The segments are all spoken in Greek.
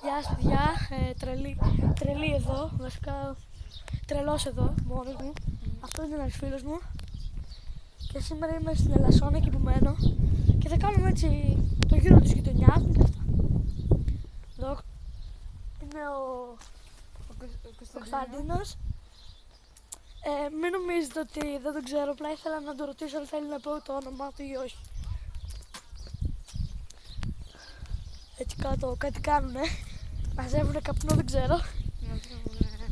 Γεια σας παιδιά, τρελή εδώ, βασικά τρελός εδώ, μόνος μου. Αυτό είναι ένας φίλος μου. Και σήμερα είμαι στην Ελασσόνα, εκεί που μένω. Και θα κάνουμε έτσι το γύρο της γειτονιάς μου και αυτά. Εδώ είναι ο Κωνσταντίνος. Μην νομίζετε ότι δεν τον ξέρω, απλά ήθελα να τον ρωτήσω αν θέλει να πω το όνομά του ή όχι. Έτσι κάτω κάτι κάνουνε, μαζεύουνε καπνό, δεν ξέρω.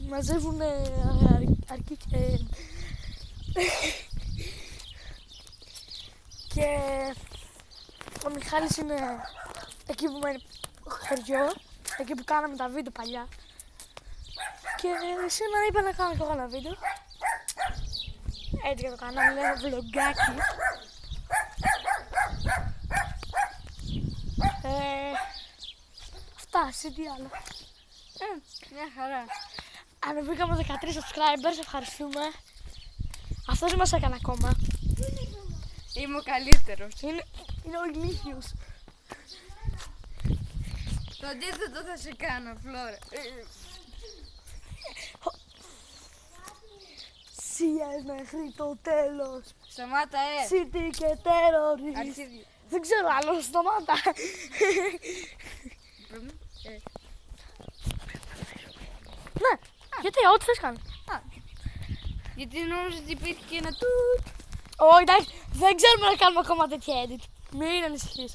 Μαζεύουνε αρκή και ο Μιχάλης είναι εκεί που μένει χωριό, εκεί που κάναμε τα βίντεο παλιά. Και σήμερα είπα να κάνω και εγώ ένα βίντεο. Έτσι για το κανάλι, ένα βλογκάκι. Αυτά, εσύ τι άλλο. Μια χαρά. Ανεβήκαμε 13 subscribers, ευχαριστούμε. Αυτός δεν μας έκανε ακόμα. Είμαι ο καλύτερος. Είναι ο ηλίθιος. Το αντίθετο θα σε κάνω, Φλόρα. Σιες μέχρι το τέλος. Σταμάτα, City και terrorist. Αρχίδι. Δεν ξέρω άλλο, σταμάτα. Ναι, γιατί, ό,τι θες κάνει. Γιατί νόμιζα ότι υπήρχε και ένα τουτ. Όχι, εντάξει, δεν ξέρουμε να κάνουμε ακόμα τέτοια edit. Μην ανησυχείς.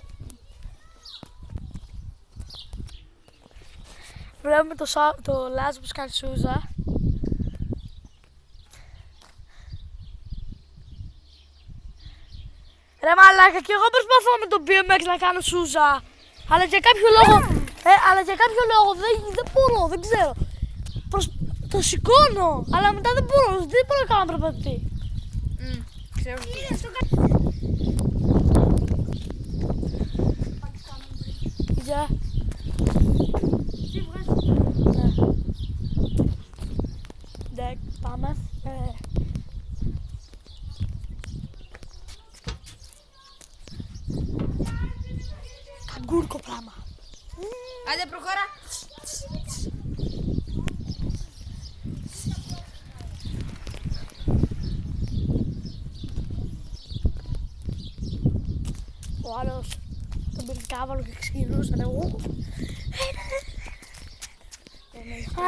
Βλέπουμε το Λάζο που κάνει σούζα. Ρε μαλάκα, και εγώ προσπαθώ με τον BMX να κάνω σούζα. Αλλά για κάποιο λόγο, δεν μπορώ, δεν ξέρω. Το σηκώνω, αλλά μετά δεν μπορώ να κάνω περπατή. Ξέρω τι. Γεια. Ναι, πάμε. Καγκούρκο πράγμα. Άντε προχώρα. Ο άλλος τον πήρε κάβαλο και ξεκινούσαν εγώ.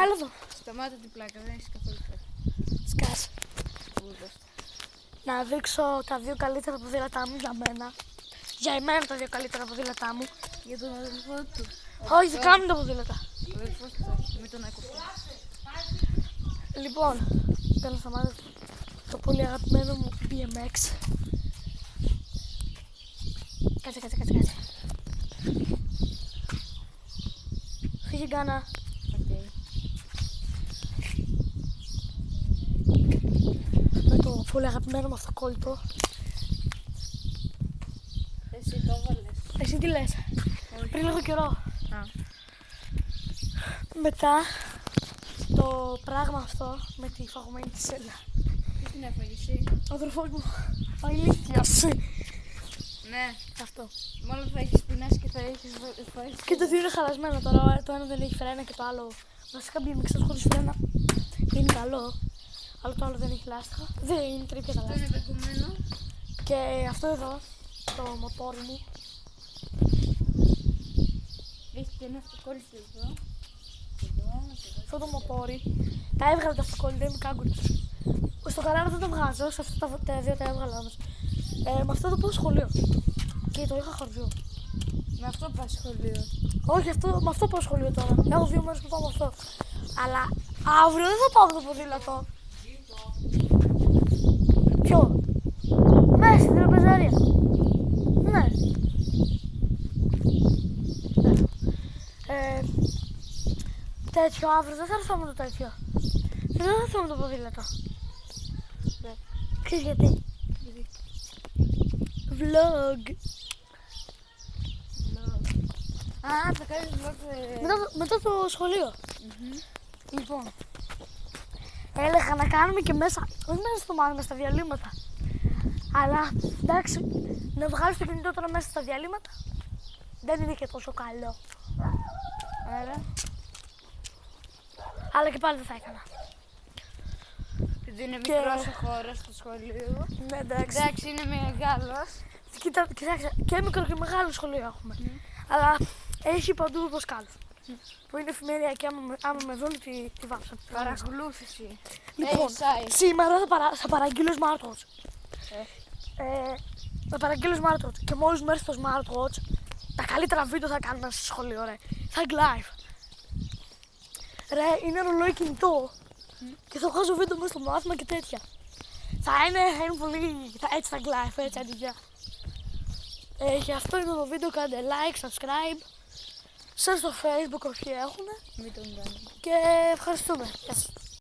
Άλλο εδώ. Σταμάτα την πλάκα, δεν έχεις καθόλου πλάκα. Σκάσε. Να δείξω τα δύο καλύτερα ποδήλατά μου για μένα. Για εμένα τα δύο καλύτερα ποδήλατά μου. Για τον αδελφό του. Όχι, δικά μου τα ποδήλατα. Ο αδελφός του θα έχει, μην τον έκοψε. Λοιπόν, θέλω να σταμάτω το πολύ αγαπημένο μου BMX. Κάτσε. Φύγε Γκάνα. Με το πολύ αγαπημένο μου αυτοκόλλητο. Εσύ το έβαλες. Εσύ τι λες? Πριν λίγο καιρό. Μετά το πράγμα αυτό με τη φαγωμένη της σέλα. Τι την έφαγες εσύ? Ο αδερφός μου, ο ηλίθιος. Ναι. Αυτό. Μάλλον θα έχεις πεινάσει και θα έχεις φάει. Και το δύο είναι χαλασμένο τώρα. Το ένα δεν έχει φρένα και το άλλο. Βασικά BMX χωρίς φρένα είναι καλό. Αλλά το άλλο δεν έχει λάστιχα. Δεν είναι τρίπια τα Αυτό είναι λάστιχα. δεκομμένο. Και αυτό εδώ, το μοτόρι μου. Έχει και ένα αυτοκόλλητο εδώ. Αυτό το μοτόρι. Τα έβγαλα τα αυτοκόλλητα, είμαι κάγκουρης. Στο κανάλι δεν το βγάζω, σε αυτά τα δύο τα έβγαλα όμως. Με αυτό το πάω σχολείο. Και το είχα χωριό. Με αυτό πας σχολείο. Όχι, με αυτό πάω σχολείο τώρα. Έχω 2 μέρες που πάω με αυτό. Αλλά αύριο δεν θα πάω με το ποδήλατο. Ποιο? Μέσα στην τραπεζαρία. Ναι. Τέτοιο αύριο δεν θα έρθω με το τέτοιο. Δεν θα έρθω με το ποδήλατο. Ξέρεις γιατί? Vlog. Θα κάνεις vlog. Μετά το σχολείο. Λοιπόν, έλεγα να κάνουμε και μέσα, όχι μέσα στο μάθημα, στα διαλύματα. Αλλά εντάξει, να βγάλεις το κινητό τώρα μέσα στα διαλύματα δεν είναι και τόσο καλό. μέρα. Αλλά και πάλι δεν θα έκανα. Γιατί είναι Και- μικρός ο χώρος στο σχολείο. Ναι, εντάξει. Εντάξει, είναι μεγάλος. Κοιτάξτε, και μικρό και μεγάλο σχολείο έχουμε. Αλλά έχει παντού δασκάλους. Που είναι εφημερία και άμα με δουν τη βάψαν. Παρακολούθηση. Λοιπόν, ASI. σήμερα θα παραγγείλω smartwatch. Θα παραγγείλω smartwatch. Και μόλις μου έρθει το smartwatch, τα καλύτερα βίντεο θα κάνουμε στο σχολείο, ρε. Θα είναι live. Ρε, είναι ρολόι κινητό. Και θα βγάζω βίντεο μέσα στο μάθημα και τέτοια. Θα είναι πολύ. Έτσι θα είναι live, έτσι αντιγεια. Και αυτό είναι το βίντεο. Κάντε like, subscribe. Share στο Facebook όσοι έχουν. Μην τον κάνετε. Και ευχαριστούμε. Γεια σας.